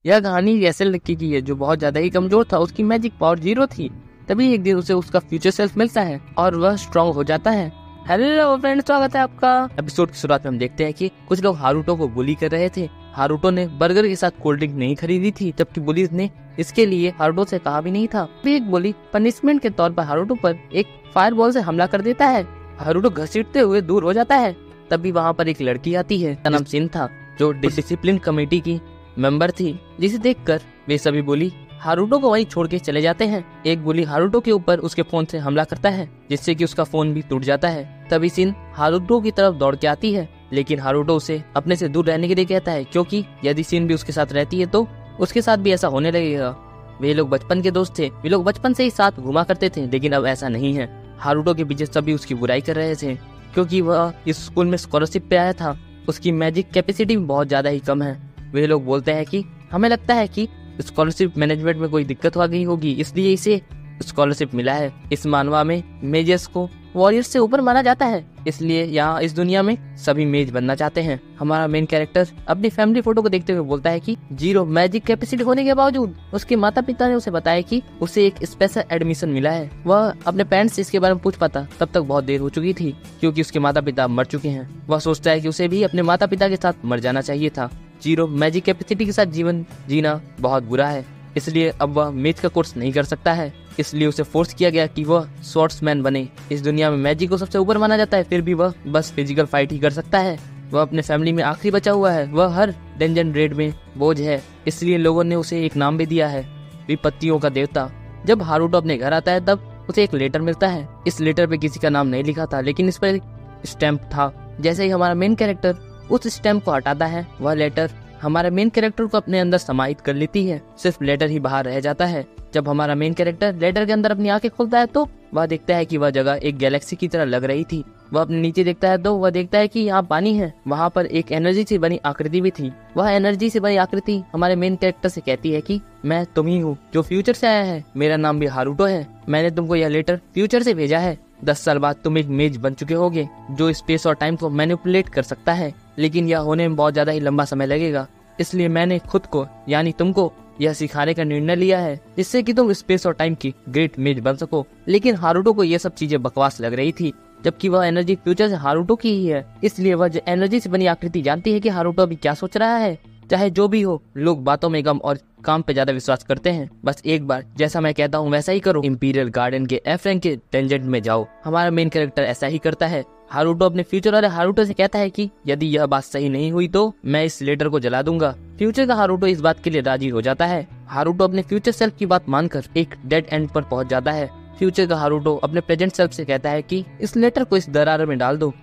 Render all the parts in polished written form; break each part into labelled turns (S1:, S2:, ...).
S1: यह कहानी ऐसे लड़की की है जो बहुत ज्यादा ही कमजोर था, उसकी मैजिक पावर 0 थी। तभी एक दिन उसे उसका फ्यूचर सेल्फ मिलता है और वह स्ट्रांग हो जाता है। हेलो फ्रेंड्स, स्वागत है आपका। एपिसोड की शुरुआत में हम देखते हैं कि कुछ लोग हारुतो को बुली कर रहे थे। हारुतो ने बर्गर के साथ कोल्ड ड्रिंक नहीं खरीदी थी, जबकि बुलीज ने इसके लिए हारुतो से कहा भी नहीं था। फिर एक बुली पनिशमेंट के तौर पर हारुतो पर एक फायरबॉल से हमला कर देता है। हारुतो घसीटते हुए दूर हो जाता है। तभी वहाँ पर एक लड़की आती है, जिसका नाम सिन था, जो डिसिप्लिन कमेटी की मेंबर थी, जिसे देखकर वे सभी बुली हारुतो को वहीं छोड़ के चले जाते हैं। एक बुली हारुतो के ऊपर उसके फोन से हमला करता है, जिससे कि उसका फोन भी टूट जाता है। तभी सिन हारुतो की तरफ दौड़ के आती है, लेकिन हारुतो उसे अपने से दूर रहने के लिए कहता है, क्योंकि यदि सिन भी उसके साथ रहती है तो उसके साथ भी ऐसा होने लगेगा। वे लोग बचपन के दोस्त थे, वे लोग बचपन से ही साथ घुमा करते थे, लेकिन अब ऐसा नहीं है। हारुतो के पीछे सभी उसकी बुराई कर रहे थे, क्योंकि वह इस स्कूल में स्कॉलरशिप पे आया था। उसकी मैजिक कैपेसिटी बहुत ज्यादा ही कम है। वे लोग बोलते हैं कि हमें लगता है कि स्कॉलरशिप मैनेजमेंट में कोई दिक्कत आ गई होगी, इसलिए इसे स्कॉलरशिप मिला है। इस मानवा में मेजर्स को वॉरियर्स से ऊपर माना जाता है, इसलिए यहाँ इस दुनिया में सभी मेज बनना चाहते हैं। हमारा मेन कैरेक्टर अपनी फैमिली फोटो को देखते हुए बोलता है कि 0 मैजिक कैपेसिटी होने के बावजूद उसके माता पिता ने उसे बताया कि उसे एक स्पेशल एडमिशन मिला है। वह अपने पेरेंट्स से इसके बारे में पूछ पाता तब तक बहुत देर हो चुकी थी, क्योंकि उसके माता पिता मर चुके हैं। वह सोचता है कि उसे भी अपने माता पिता के साथ मर जाना चाहिए था। 0 मैजिक कैपेसिटी के साथ जीवन जीना बहुत बुरा है, इसलिए अब वह मेज का कोर्स नहीं कर सकता है। इसलिए उसे फोर्स किया गया कि वह स्वॉर्ड्समैन बने। इस दुनिया में मैजिक को सबसे ऊपर माना जाता है, फिर भी वह बस फिजिकल फाइट ही कर सकता है। वह अपने फैमिली में आखिरी बचा हुआ है। वह हर डंजन रेड में बोझ है, इसलिए लोगों ने उसे एक नाम भी दिया है, विपत्तियों का देवता। जब हारुतो अपने घर आता है तब उसे एक लेटर मिलता है। इस लेटर पे किसी का नाम नहीं लिखा था, लेकिन इस पर एक स्टैम्प था। जैसे ही हमारा मेन कैरेक्टर उस स्टैम्प को हटाता है, वह लेटर हमारे मेन कैरेक्टर को अपने अंदर समाहित कर लेती है। सिर्फ लेटर ही बाहर रह जाता है। जब हमारा मेन कैरेक्टर लेटर के अंदर अपनी आंखें खोलता है तो वह देखता है कि वह जगह एक गैलेक्सी की तरह लग रही थी। वह अपने नीचे देखता है तो वह देखता है कि यहाँ पानी है। वहाँ पर एक एनर्जी से बनी आकृति भी थी। वह एनर्जी से बनी आकृति हमारे मेन कैरेक्टर से कहती है कि मैं तुम ही हूँ जो फ्यूचर से आया है। मेरा नाम भी हारुतो है। मैंने तुमको यह लेटर फ्यूचर से भेजा है। 10 साल बाद तुम एक मेज बन चुके होगे जो स्पेस और टाइम को मैनिपुलेट कर सकता है, लेकिन यह होने में बहुत ज्यादा ही लंबा समय लगेगा। इसलिए मैंने खुद को यानी तुमको यह सिखाने का निर्णय लिया है, जिससे कि तुम स्पेस और टाइम की ग्रेट मेज बन सको। लेकिन हारुतो को यह सब चीजें बकवास लग रही थी, जबकि वह एनर्जी फ्यूचर से हारुतो की ही है। इसलिए वह एनर्जी से बनी आकृति जानती है कि हारुतो अभी क्या सोच रहा है। चाहे जो भी हो, लोग बातों में कम और काम पे ज्यादा विश्वास करते हैं। बस एक बार जैसा मैं कहता हूँ वैसा ही करो। इंपीरियल गार्डन के एफ रैंक के टेंजेंट में जाओ। हमारा मेन कैरेक्टर ऐसा ही करता है। हारुतो अपने फ्यूचर वाले हारुतो से कहता है कि यदि यह बात सही नहीं हुई तो मैं इस लेटर को जला दूंगा। फ्यूचर का हारुतो इस बात के लिए राजी हो जाता है। हारुतो अपने फ्यूचर सेल्फ की बात मानकर एक डेड एंड पर पहुंच जाता है। फ्यूचर का हारुतो अपने प्रेजेंट सेल्फ से कहता है कि इस लेटर को इस दरार में डाल दो।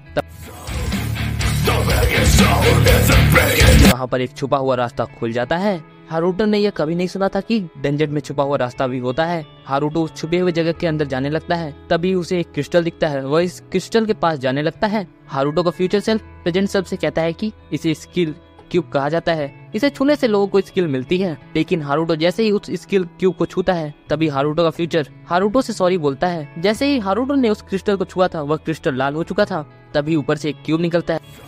S1: वहाँ पर एक छुपा हुआ रास्ता खुल जाता है। हारुतो ने यह कभी नहीं सुना था कि डंजन में छुपा हुआ रास्ता भी होता है। हारुतो उस छुपे हुए जगह के अंदर जाने लगता है। तभी उसे एक क्रिस्टल दिखता है। वह इस क्रिस्टल के पास जाने लगता है। हारुतो का फ्यूचर सेल्फ प्रेजेंट सेल्फ से कहता है कि इसे स्किल क्यूब कहा जाता है। इसे छूने से लोगों को स्किल मिलती है। लेकिन हारुतो जैसे ही उस स्किल क्यूब को छूता है, तभी हारुतो का फ्यूचर हारुतो से सॉरी बोलता है। जैसे ही हारुतो ने उस क्रिस्टल को छुआ था, वह क्रिस्टल लाल हो चुका था। तभी ऊपर से एक क्यूब निकलता है।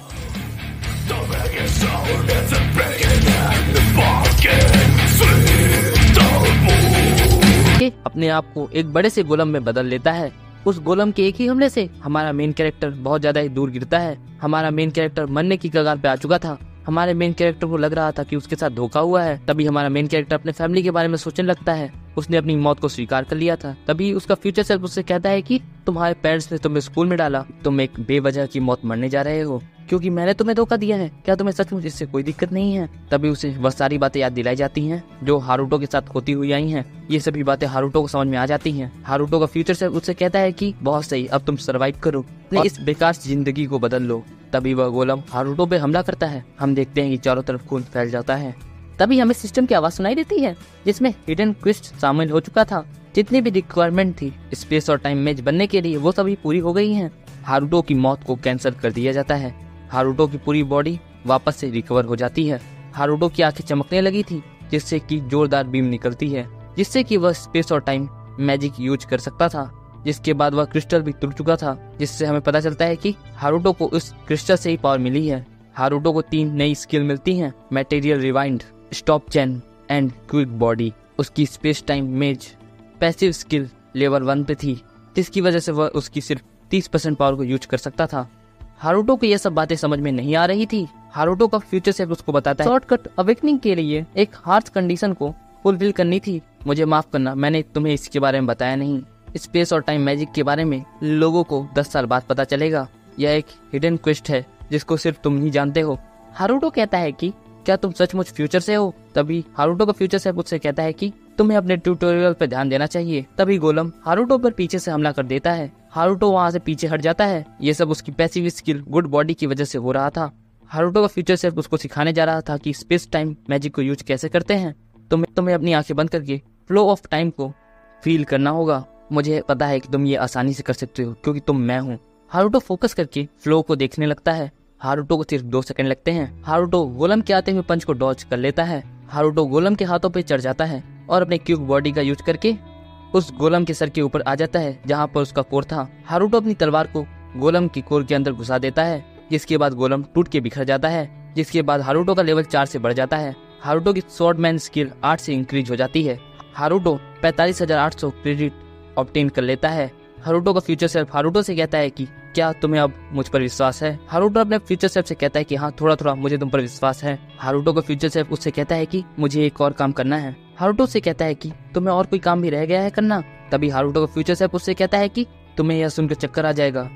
S1: अपने आप को एक बड़े से गोलम में बदल लेता है। उस गोलम के एक ही हमले से हमारा मेन कैरेक्टर बहुत ज्यादा ही दूर गिरता है। हमारा मेन कैरेक्टर मरने की कगार पे आ चुका था। हमारे मेन कैरेक्टर को लग रहा था कि उसके साथ धोखा हुआ है। तभी हमारा मेन कैरेक्टर अपने फैमिली के बारे में सोचने लगता है। उसने अपनी मौत को स्वीकार कर लिया था। तभी उसका फ्यूचर सेल्फ उससे कहता है कि तुम्हारे पेरेंट्स ने तुम्हें स्कूल में डाला, तुम एक बेवजह की मौत मरने जा रहे हो, क्योंकि मैंने तुम्हें धोखा दिया है। क्या तुम्हें सचमुच इससे कोई दिक्कत नहीं है? तभी उसे वह सारी बातें याद दिलाई जाती हैं जो हारुतो के साथ होती हुई आई हैं। ये सभी बातें हारुतो को समझ में आ जाती हैं। हारुतो का फ्यूचर सेल्फ उससे कहता है कि बहुत सही, अब तुम सर्वाइव करो, अपनी इस बेकार जिंदगी को बदल लो। तभी वह गोलम हारुतो पे हमला करता है। हम देखते हैं कि चारों तरफ खून फैल जाता है। तभी हमें सिस्टम की आवाज सुनाई देती है, जिसमें हिडन क्वेस्ट शामिल हो चुका था। जितनी भी रिक्वायरमेंट थी स्पेस और टाइम मेज बनने के लिए, वो सभी पूरी हो गई हैं। हारुतो की मौत को कैंसिल कर दिया जाता है। हारुतो की पूरी बॉडी वापस से रिकवर हो जाती है। हारुतो की आंखें चमकने लगी थी, जिससे कि जोरदार बीम निकलती है, जिससे कि वह स्पेस और टाइम मैजिक यूज कर सकता था। जिसके बाद वह क्रिस्टल भी टूट चुका था, जिससे हमें पता चलता है कि हारुतो को उस क्रिस्टल से ही पावर मिली है। हारुतो को 3 नई स्किल मिलती हैं, material rewind, stop chain and quick body. उसकी स्पेस टाइम मेज पैसिव स्किल लेवल 1 पे थी, जिसकी वजह से वह उसकी सिर्फ 30% पावर को यूज कर सकता था। हारुतो को यह सब बातें समझ में नहीं आ रही थी। हारुतो का फ्यूचर सेल्फ उसको बताता है शॉर्टकट अवेकनिंग के लिए एक हार्श कंडीशन को फुलफिल करनी थी। मुझे माफ करना, मैंने तुम्हें इसके बारे में बताया नहीं। स्पेस और टाइम मैजिक के बारे में लोगों को 10 साल बाद पता चलेगा। यह एक हिडन क्वेस्ट है जिसको सिर्फ तुम ही जानते हो। हारुतो कहता है कि क्या तुम सचमुच फ्यूचर से हो? तभी हारुतो का फ्यूचर सेल्फ उससे कहता है कि तुम्हें अपने ट्यूटोरियल पर ध्यान देना चाहिए। तभी गोलम हारुतो पर पीछे से हमला कर देता है। हारुतो वहाँ से पीछे हट जाता है। ये सब उसकी पैसिव स्किल गुड बॉडी की वजह से हो रहा था। हारुतो का फ्यूचर सेल्फ उसको सिखाने जा रहा था कि स्पेस टाइम मैजिक को यूज कैसे करते हैं। तुम्हें अपनी आंखें बंद करके फ्लो ऑफ टाइम को फील करना होगा। मुझे पता है कि तुम ये आसानी से कर सकते हो क्योंकि तुम मैं हूँ। हारुतो फोकस करके फ्लो को देखने लगता है। हारुतो को सिर्फ 2 सेकंड लगते हैं। हारुतो गोलम के आते हुए पंच को डॉज कर लेता है। हारुतो गोलम के हाथों पे चढ़ जाता है और अपने क्यूब बॉडी का यूज करके उस गोलम के सर के ऊपर आ जाता है जहाँ पर उसका कोर था। हारुतो अपनी तलवार को गोलम की कोर के अंदर घुसा देता है, जिसके बाद गोलम टूट के बिखर जाता है। जिसके बाद हारुतो का लेवल 4 से बढ़ जाता है। हारुतो की स्वॉर्डमैन स्किल 8 से इंक्रीज हो जाती है। हारुतो 45,800 क्रेडिट ऑब्टेन कर लेता है। हारुतो का फ्यूचर सेल्फ हारुतो से कहता है कि क्या तुम्हें अब मुझ पर विश्वास है? हारुतो अपने फ्यूचर सेल्फ से कहता है कि हाँ, थोड़ा थोड़ा मुझे तुम पर विश्वास है। हारुतो का फ्यूचर सेल्फ उससे कहता है कि मुझे एक और काम करना है। हारुतो से कहता है कि तुम्हें और कोई काम भी रह गया है करना। तभी हारुतो का फ्यूचर सेल्फ उससे कहता है कि तुम्हें यह सुनकर चक्कर आ जाएगा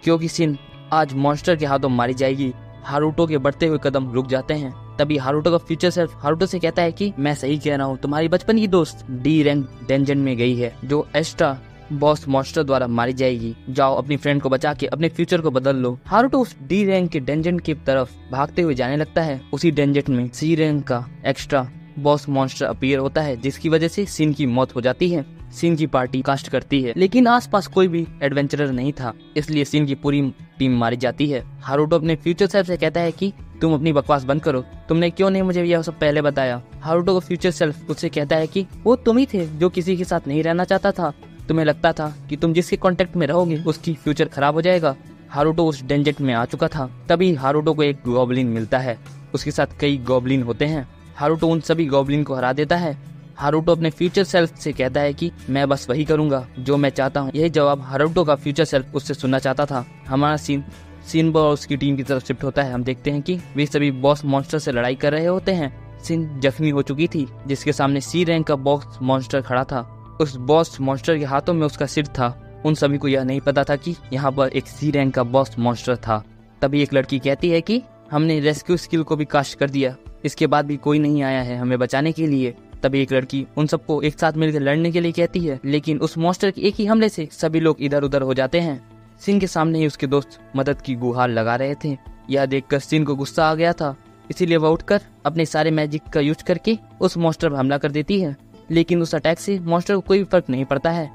S1: क्योंकि सिन आज मॉन्स्टर के हाथों मारी जाएगी। हारुतो के बढ़ते हुए कदम रुक जाते हैं। तभी हारुतो का फ्यूचर सेल्फ हारुतो से कहता है कि मैं सही कह रहा हूँ, तुम्हारी बचपन की दोस्त डी रैंक डेंजन में गई है जो एक्स्ट्रा बॉस मॉन्स्टर द्वारा मारी जाएगी। जाओ अपनी फ्रेंड को बचा के अपने फ्यूचर को बदल लो। हारुतो उस डी रैंक के डेंजन की तरफ भागते हुए जाने लगता है। उसी डेंजन में सी रैंक का एक्स्ट्रा बॉस मॉन्स्टर अपीयर होता है, जिसकी वजह से सिन की मौत हो जाती है। सिन की पार्टी कास्ट करती है, लेकिन आसपास कोई भी एडवेंचरर नहीं था, इसलिए सिन की पूरी टीम मारी जाती है। हारुतो अपने फ्यूचर सेल्फ से कहता है कि तुम अपनी बकवास बंद करो, तुमने क्यों नहीं मुझे यह सब पहले बताया? हारुतो का फ्यूचर सेल्फ उससे कहता है कि वो तुम ही थे जो किसी के साथ नहीं रहना चाहता था। तुम्हें लगता था कि तुम जिसके कांटेक्ट में रहोगे उसकी फ्यूचर खराब हो जाएगा। हारुतो उस डेंजन में आ चुका था। तभी हारुतो को एक गॉब्लिन मिलता है, उसके साथ कई गॉब्लिन होते हैं। हारुतो उन सभी गॉब्लिन को हरा देता है। हारुतो अपने फ्यूचर सेल्फ से कहता है कि मैं बस वही करूंगा जो मैं चाहता हूँ। यही जवाब हारुतो का फ्यूचर सेल्फ उससे सुनना चाहता था। हमारा सिन और उसकी टीम की तरफ शिफ्ट होता है। हम देखते हैं कि वे सभी बॉस मॉन्स्टर से लड़ाई कर रहे होते हैं। सिन जख्मी हो चुकी थी, जिसके सामने सी रैंक का बॉस मॉन्स्टर खड़ा था। उस बॉस मॉन्स्टर के हाथों में उसका सिर था। उन सभी को यह नहीं पता था कि यहाँ पर एक सी रैंक का बॉस मॉन्स्टर था। तभी एक लड़की कहती है कि हमने रेस्क्यू स्किल को भी कास्ट कर दिया, इसके बाद भी कोई नहीं आया है हमें बचाने के लिए। तभी एक लड़की उन सबको एक साथ मिलकर लड़ने के लिए कहती है, लेकिन उस मॉन्स्टर के एक ही हमले से सभी लोग इधर उधर हो जाते हैं। सिन के सामने ही उसके दोस्त मदद की गुहार लगा रहे थे। यह देखकर सिन को गुस्सा आ गया था, इसीलिए वह उठकर अपने सारे मैजिक का यूज करके उस मॉन्स्टर पर हमला कर देती है। लेकिन उस अटैक से मॉन्स्टर को कोई फर्क नहीं पड़ता है।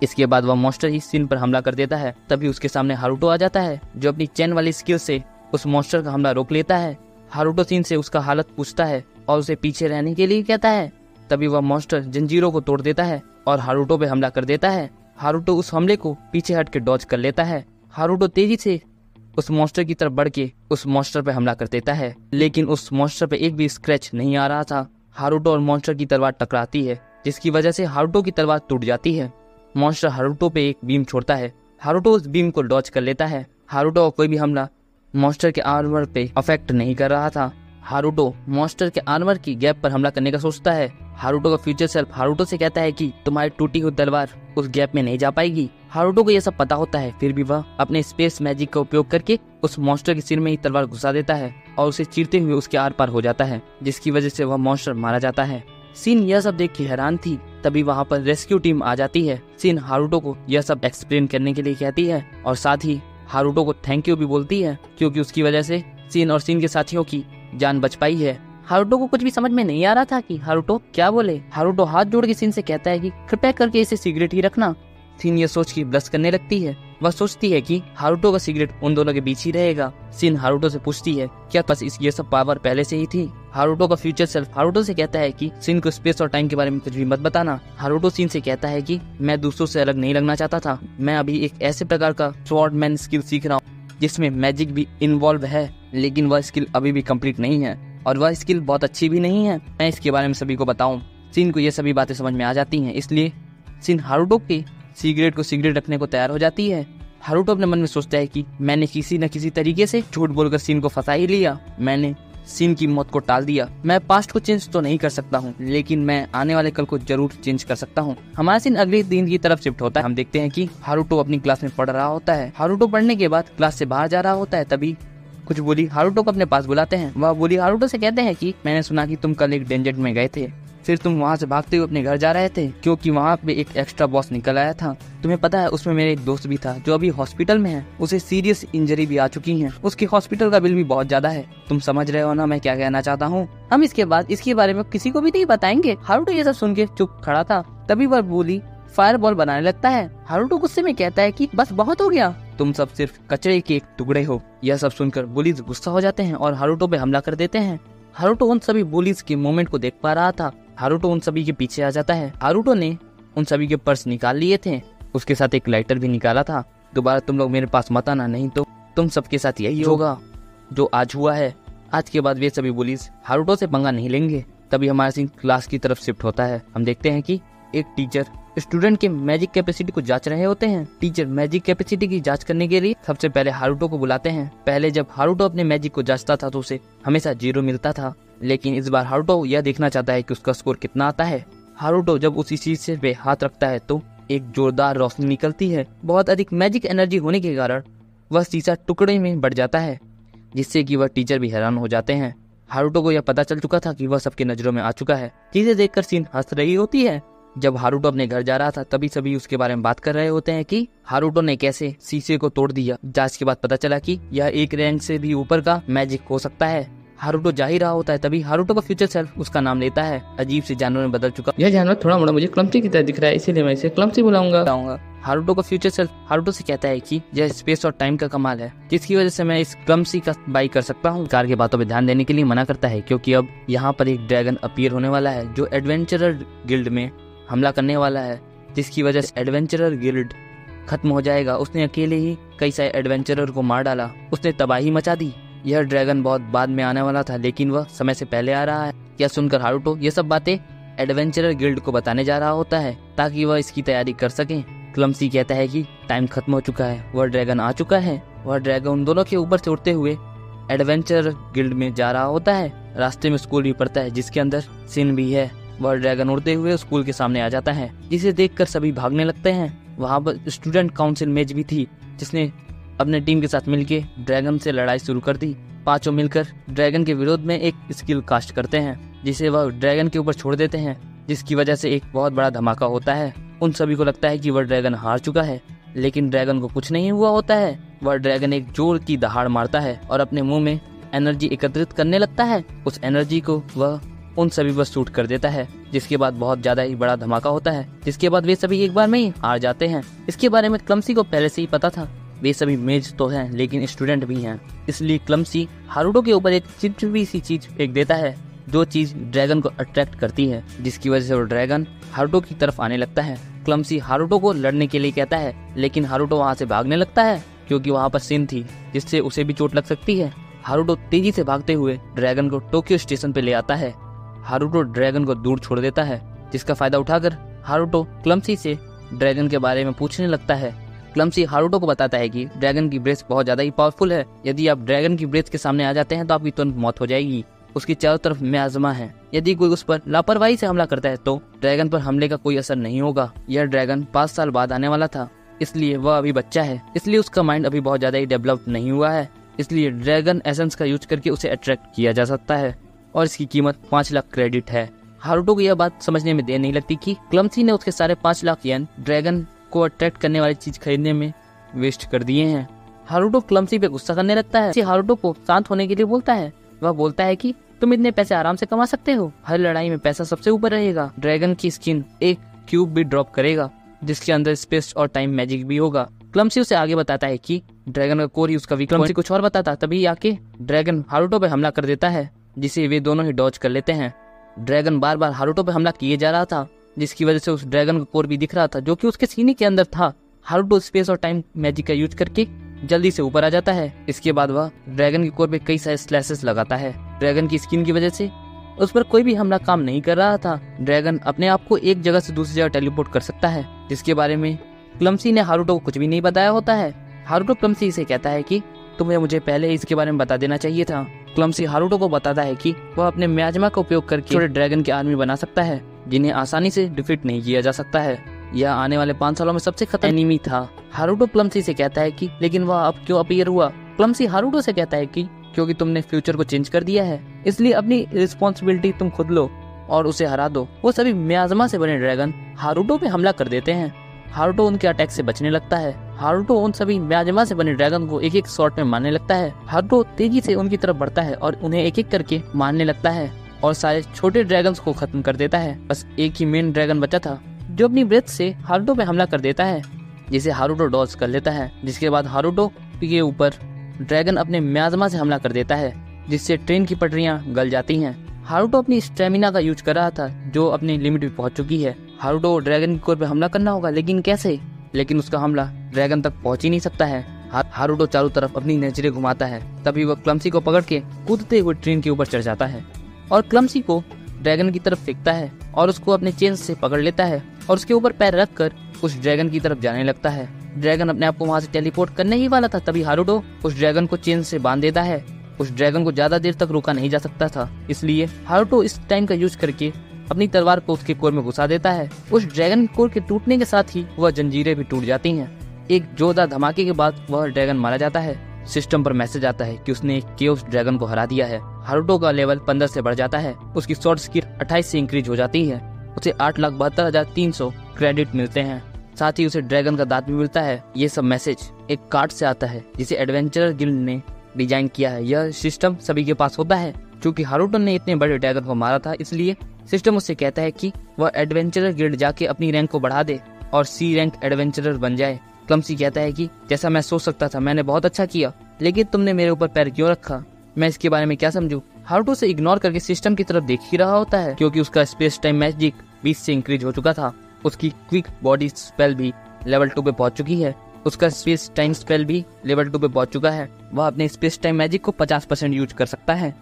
S1: इसके बाद वह मॉन्स्टर ही सिन पर हमला कर देता है। तभी उसके सामने हारुतो आ जाता है, जो अपनी चैन वाली स्किल से उस मॉन्स्टर का हमला रोक लेता है। हारुतो सिन से उसका हालत पूछता है और उसे पीछे रहने के लिए कहता है। तभी वह मॉन्स्टर जंजीरों को तोड़ देता है और हारुतो पे हमला कर देता है। हारुतो उस हमले को पीछे हट के डॉज कर लेता है। हारुतो तेजी से उस मॉन्स्टर की तरफ बढ़ के उस मॉन्स्टर पे हमला कर देता है, लेकिन उस मॉन्स्टर पे एक भी स्क्रैच नहीं आ रहा था। हारुतो और मॉन्स्टर की तलवार टकराती है, जिसकी वजह से हारुतो की तलवार टूट जाती है। मॉन्स्टर हारुतो पे एक बीम छोड़ता है। हारुतो उस बीम को डॉज कर लेता है। हारुतो का कोई भी हमला मॉन्स्टर के आर्मर पे अफेक्ट नहीं कर रहा था। हारुतो मॉन्स्टर के आर्मर की गैप पर हमला करने का सोचता है। हारुतो का फ्यूचर सेल्फ हारुतो से कहता है कि तुम्हारी टूटी हुई तलवार उस गैप में नहीं जा पाएगी। हारुतो को यह सब पता होता है, फिर भी वह अपने स्पेस मैजिक का उपयोग करके उस मॉन्स्टर के सिर में ही तलवार घुसा देता है और उसे चीरते हुए उसके आर पार हो जाता है, जिसकी वजह से वह मॉन्स्टर मारा जाता है। सिन यह सब देख के हैरान थी। तभी वहाँ पर रेस्क्यू टीम आ जाती है। सिन हारुतो को यह सब एक्सप्लेन करने के लिए कहती है और साथ ही हारुतो को थैंक यू भी बोलती है, क्योंकि उसकी वजह से सिन और सिन के साथियों की जान बच पाई है। हारुतो को कुछ भी समझ में नहीं आ रहा था कि हारुतो क्या बोले। हारुतो हाथ जोड़ के सिन से कहता है कि कृपया करके इसे सिगरेट ही रखना। सिन ये सोच के ब्लश करने लगती है। वह सोचती है कि हारुतो का सिगरेट उन दोनों के बीच ही रहेगा। सिन हारुतो से पूछती है क्या बस ये सब पावर पहले से ही थी। हारुतो का फ्यूचर सेल्फ हारुतो से कहता है कि सिन को स्पेस और टाइम के बारे में कुछ भी मत बताना। हारुतो सिन से कहता है कि मैं दूसरों से अलग नहीं लगना चाहता था। मैं अभी एक ऐसे प्रकार का स्वॉर्डमैन स्किल सीख रहा हूँ जिसमें मैजिक भी इन्वॉल्व है, लेकिन वह स्किल अभी भी कंप्लीट नहीं है। और वह स्किल बहुत अच्छी भी नहीं है। मैं इसके बारे में सभी को बताऊं। सिन को ये सभी बातें समझ में आ जाती हैं, इसलिए सिन हारुतो के सिगरेट को सिगरेट रखने को तैयार हो जाती है। हारुतो अपने मन में सोचता है कि मैंने किसी न किसी तरीके से झूठ बोलकर सिन को फंसा ही लिया, मैंने सिन की मौत को टाल दिया। मैं पास्ट को चेंज तो नहीं कर सकता हूँ, लेकिन मैं आने वाले कल को जरूर चेंज कर सकता हूँ। हमारा सीन अगले दिन की तरफ शिफ्ट होता है। हम देखते हैं कि हारुतो अपनी क्लास में पढ़ रहा होता है। हारुतो पढ़ने के बाद क्लास से बाहर जा रहा होता है, तभी कुछ बुली हारुतो को अपने पास बुलाते हैं। वह बुली हारुतो से कहते हैं कि मैंने सुना कि तुम कल एक डेंजर में गए थे, फिर तुम वहाँ से भागते हुए अपने घर जा रहे थे क्योंकि वहाँ पे एक एक्स्ट्रा बॉस निकल आया था। तुम्हें पता है उसमें मेरे एक दोस्त भी था जो अभी हॉस्पिटल में है, उसे सीरियस इंजरी भी आ चुकी है, उसके हॉस्पिटल का बिल भी बहुत ज्यादा है। तुम समझ रहे हो ना मैं क्या कहना चाहता हूँ। हम इसके बाद इसके बारे में किसी को भी नहीं बताएंगे। हारुतो ये सब सुन के चुप खड़ा था, तभी वह बुली फायर बॉल बनाने लगता है। हारुतो गुस्से में कहता है कि बस बहुत हो गया, तुम सब सिर्फ कचरे के एक टुकड़े हो। यह सब सुनकर बुलीज गुस्सा हो जाते हैं और हारुतो पे हमला कर देते हैं। हारुतो उन सभी बुलीज के मोमेंट को देख पा रहा था। हारुतो उन सभी के पीछे आ जाता है। हारुतो ने उन सभी के पर्स निकाल लिए थे, उसके साथ एक लाइटर भी निकाला था। दोबारा तुम लोग मेरे पास मत आना, नहीं तो तुम सबके साथ यही होगा जो आज हुआ है। आज के बाद वे सभी बुलीज हारुतो से पंगा नहीं लेंगे। तभी हमारा सीन क्लास की तरफ शिफ्ट होता है। हम देखते हैं कि एक टीचर स्टूडेंट के मैजिक कैपेसिटी को जांच रहे होते हैं। टीचर मैजिक कैपेसिटी की जांच करने के लिए सबसे पहले हारुतो को बुलाते हैं। पहले जब हारुतो अपने मैजिक को जांचता था तो उसे हमेशा 0 मिलता था, लेकिन इस बार हारुतो यह देखना चाहता है कि उसका स्कोर कितना आता है। हारुतो जब उसी शीशे पे हाथ रखता है तो एक जोरदार रोशनी निकलती है। बहुत अधिक मैजिक एनर्जी होने के कारण वह शीशा टुकड़े में बढ़ जाता है, जिससे कि वह टीचर भी हैरान हो जाते हैं। हारुतो को यह पता चल चुका था कि वह सबके नजरों में आ चुका है। चीजें देखकर सीन हंस रही होती है। जब हारुतो अपने घर जा रहा था तभी सभी उसके बारे में बात कर रहे होते हैं कि हारुतो ने कैसे शीशे को तोड़ दिया। जांच के बाद पता चला कि यह एक रैंक से भी ऊपर का मैजिक हो सकता है। हारुतो जा ही रहा होता है, तभी हारुतो का फ्यूचर सेल्फ उसका नाम लेता है। अजीब से जानवर में बदल चुका यह जानवर थोड़ा मोड़ा मुझे क्लम्सी की तरह दिख रहा है, इसीलिए मैं इसे क्लम्सी बुलाऊंगा। हारुतो का फ्यूचर सेल्फ हारुतो से कहता है कि यह स्पेस और टाइम का कमाल है, जिसकी वजह से मैं इस क्लम्सी का बाई कर सकता हूँ। कार की बातों पर ध्यान देने के लिए मना करता है क्योंकि अब यहाँ पर एक ड्रैगन अपीयर होने वाला है जो एडवेंचरर गिल्ड में हमला करने वाला है, जिसकी वजह से एडवेंचरर गिल्ड खत्म हो जाएगा। उसने अकेले ही कई सारे एडवेंचरर को मार डाला, उसने तबाही मचा दी। यह ड्रैगन बहुत बाद में आने वाला था, लेकिन वह समय से पहले आ रहा है। यह सुनकर हारुतो ये सब बातें एडवेंचरर गिल्ड को बताने जा रहा होता है ताकि वह इसकी तैयारी कर सके। क्लम्सी कहता है कि टाइम खत्म हो चुका है, वह ड्रैगन आ चुका है। वह ड्रैगन उन दोनों के ऊपर से उड़ते हुए एडवेंचरर गिल्ड में जा रहा होता है। रास्ते में स्कूल भी पड़ता है जिसके अंदर सिन भी है। वह ड्रैगन उड़ते हुए स्कूल के सामने आ जाता है, जिसे देखकर सभी भागने लगते हैं। वहाँ पर स्टूडेंट काउंसिल मेज भी थी, जिसने अपने टीम के साथ मिलकर ड्रैगन से लड़ाई शुरू कर दी। पांचों मिलकर ड्रैगन के विरोध में एक स्किल कास्ट करते हैं, जिसे वह ड्रैगन के ऊपर छोड़ देते हैं, जिसकी वजह से एक बहुत बड़ा धमाका होता है। उन सभी को लगता है कि वह ड्रैगन हार चुका है, लेकिन ड्रैगन को कुछ नहीं हुआ होता है। वह ड्रैगन एक जोर की दहाड़ मारता है और अपने मुंह में एनर्जी एकत्रित करने लगता है। उस एनर्जी को वह उन सभी पर शूट कर देता है, जिसके बाद बहुत ज्यादा ही बड़ा धमाका होता है, जिसके बाद वे सभी एक बार में ही हार जाते हैं। इसके बारे में क्लम्सी को पहले से ही पता था। वे सभी मेज तो हैं लेकिन स्टूडेंट भी हैं, इसलिए क्लम्सी हारुतो के ऊपर एक चिपचिपी सी चीज फेंक देता है, जो चीज ड्रैगन को अट्रैक्ट करती है, जिसकी वजह से वो ड्रैगन हारुतो की तरफ आने लगता है। क्लम्सी हारुतो को लड़ने के लिए कहता है, लेकिन हारुतो वहाँ से भागने लगता है क्योंकि वहाँ पर सिन थी, जिससे उसे भी चोट लग सकती है। हारुतो तेजी से भागते हुए ड्रैगन को टोक्यो स्टेशन पे ले आता है। हारुतो ड्रैगन को दूर छोड़ देता है, जिसका फायदा उठाकर हारुतो क्लम्सी से ड्रैगन के बारे में पूछने लगता है। क्लम्सी हारुतो को बताता है कि ड्रैगन की ब्रेथ बहुत ज्यादा ही पावरफुल है, यदि आप ड्रैगन की ब्रेथ के सामने आ जाते हैं तो आपकी तुरंत मौत हो जाएगी। उसकी चारों तरफ म्याज़मा है, यदि कोई उस पर लापरवाही से हमला करता है तो ड्रैगन पर हमले का कोई असर नहीं होगा। यह ड्रैगन 5 साल बाद आने वाला था, इसलिए वह अभी बच्चा है, इसलिए उसका माइंड अभी बहुत ज्यादा ही डेवलप नहीं हुआ है, इसलिए ड्रैगन एसेंस का यूज करके उसे अट्रैक्ट किया जा सकता है और इसकी कीमत 5 लाख क्रेडिट है। हारुतो को यह बात समझने में देर नहीं लगती कि क्लम्सी ने उसके सारे 5 लाख येन ड्रैगन को अट्रैक्ट करने वाली चीज खरीदने में वेस्ट कर दिए हैं। हारुतो क्लम्सी पे गुस्सा करने लगता है। हारुतो को शांत होने के लिए बोलता है। वह बोलता है कि तुम इतने पैसे आराम से कमा सकते हो, हर लड़ाई में पैसा सबसे ऊपर रहेगा। ड्रैगन की स्किन एक क्यूब भी ड्रॉप करेगा, जिसके अंदर स्पेस और टाइम मैजिक भी होगा। क्लम्सी उसे आगे बताता है कि ड्रैगन का कोर ही उसका वीक पॉइंट। कुछ और बताता, तभी आके ड्रैगन हारुतो पे हमला कर देता है, जिसे वे दोनों ही डॉज कर लेते हैं। ड्रैगन बार बार हारुतो पे हमला किए जा रहा था, जिसकी वजह से उस ड्रैगन का कोर भी दिख रहा था, जो कि उसके सीने के अंदर था। हारुतो स्पेस और टाइम मैजिक का यूज करके जल्दी से ऊपर आ जाता है। इसके बाद वह ड्रैगन की कोर पे कई सारे स्लैशेस लगाता है। ड्रैगन की स्किन की वजह से उस पर कोई भी हमला काम नहीं कर रहा था। ड्रैगन अपने आप को एक जगह से दूसरी जगह टेलीपोर्ट कर सकता है, जिसके बारे में क्लम्सी ने हारुतो को कुछ भी नहीं बताया होता है। हारुतो क्लम्सी से कहता है कि तुम्हें मुझे पहले इसके बारे में बता देना चाहिए था। क्लम्सी हारुतो को बताता है कि वह अपने म्याजमा का उपयोग करके छोटे ड्रैगन की आर्मी बना सकता है, जिन्हें आसानी से डिफीट नहीं किया जा सकता है। यह आने वाले 5 सालों में सबसे खतरनाक एनिमी था। हारुतो क्लम्सी से कहता है कि लेकिन वह अब क्यों अपीयर हुआ। क्लम्सी हारुतो से कहता है कि क्योंकि तुमने फ्यूचर को चेंज कर दिया है, इसलिए अपनी रिस्पॉन्सिबिलिटी तुम खुद लो और उसे हरा दो। वो सभी म्याजमा से बने ड्रैगन हारुतो पे हमला कर देते हैं। हारुतो उनके अटैक से बचने लगता है। हारुतो उन सभी म्याजमा से बने ड्रैगन को एक एक शॉट में मारने लगता है। हारुतो तेजी से उनकी तरफ बढ़ता है और उन्हें एक एक करके मारने लगता है और सारे छोटे ड्रैगन्स को खत्म कर देता है। बस एक ही मेन ड्रैगन बचा था, जो अपनी ब्रेथ से हारुतो पे हमला कर देता है, जिसे हारुतो डॉज कर लेता है। जिसके बाद हारुतो के ऊपर ड्रैगन अपने म्याजमा से हमला कर देता है, जिससे ट्रेन की पटरियां गल जाती हैं। हारुतो अपनी स्टेमिना का यूज कर रहा था, जो अपनी लिमिट पे पहुंच चुकी है। हारुतो ड्रैगन की कोर पे हमला करना होगा, लेकिन कैसे? लेकिन उसका हमला ड्रैगन तक पहुंच ही नहीं सकता है। हारुतो चारों तरफ अपनी नजरें घुमाता है। तभी वह क्लम्सी को पकड़ के कूदते हुए ट्रेन के ऊपर चढ़ जाता है और क्लम्सी को ड्रैगन की तरफ फेंकता है और उसको अपने चेन से पकड़ लेता है और उसके ऊपर पैर रखकर उस ड्रैगन की तरफ जाने लगता है। ड्रैगन अपने आप को वहां से टेलीपोर्ट करने ही वाला था, तभी हारुतो उस ड्रैगन को चेन से बांध देता है। उस ड्रैगन को ज्यादा देर तक रोका नहीं जा सकता था, इसलिए हारुतो इस टाइम का यूज करके अपनी तलवार को उसके कोर में घुसा देता है। उस ड्रैगन की कोर के टूटने के साथ ही वह जंजीरें भी टूट जाती हैं। एक जोरदार धमाके के बाद वह ड्रैगन मारा जाता है। सिस्टम पर मैसेज आता है कि उसने एक केओस ड्रैगन को हरा दिया है। हारुतो का लेवल 15 से बढ़ जाता है। उसकी शॉर्ट स्किल 28 से इंक्रीज हो जाती है। उसे 8,72,300 क्रेडिट मिलते हैं। साथ ही उसे ड्रैगन का दांत भी मिलता है। ये सब मैसेज एक कार्ड से आता है, जिसे एडवेंचरर गिल्ड ने डिजाइन किया है। यह सिस्टम सभी के पास होता है। क्योंकि हारुतो ने इतने बड़े ड्रैगन को मारा था, इसलिए सिस्टम उससे कहता है कि वह एडवेंचरर गिल्ड जाके अपनी रैंक को बढ़ा दे और सी रैंक एडवेंचरर बन जाए। क्लम्सी कहता है कि जैसा मैं सोच सकता था, मैंने बहुत अच्छा किया, लेकिन तुमने मेरे ऊपर पैर क्यों रखा? मैं इसके बारे में क्या समझूं? हारुतो से इग्नोर करके सिस्टम की तरफ देख ही रहा होता है, क्योंकि उसका स्पेस टाइम मैजिक 20 से इंक्रीज हो चुका था। उसकी क्विक बॉडी स्पेल भी लेवल 2 पे पहुंच चुकी है। उसका स्पेस टाइम स्पेल भी लेवल 2 पे पहुंच चुका है। वह अपने स्पेस टाइम मैजिक को 50% यूज कर सकता है।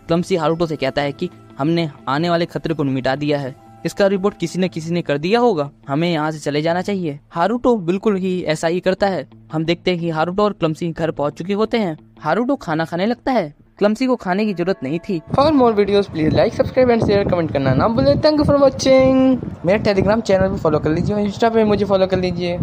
S1: क्लम्सी हारुतो से कहता है कि हमने आने वाले खतरे को मिटा दिया है। इसका रिपोर्ट किसी ने कर दिया होगा। हमें यहाँ से चले जाना चाहिए। हारुतो बिल्कुल ही ऐसा ही करता है। हम देखते हैं कि हारुतो और क्लम्सी घर पहुंच चुके होते हैं। हारुतो खाना खाने लगता है। क्लम्सी को खाने की जरूरत नहीं थी। For more videos please like, subscribe and share, comment करना ना भूलें। Thank you for watching. मेरा टेलीग्राम चैनल भी फॉलो कर लीजिए, इंस्टा पे मुझे फॉलो कर लीजिए।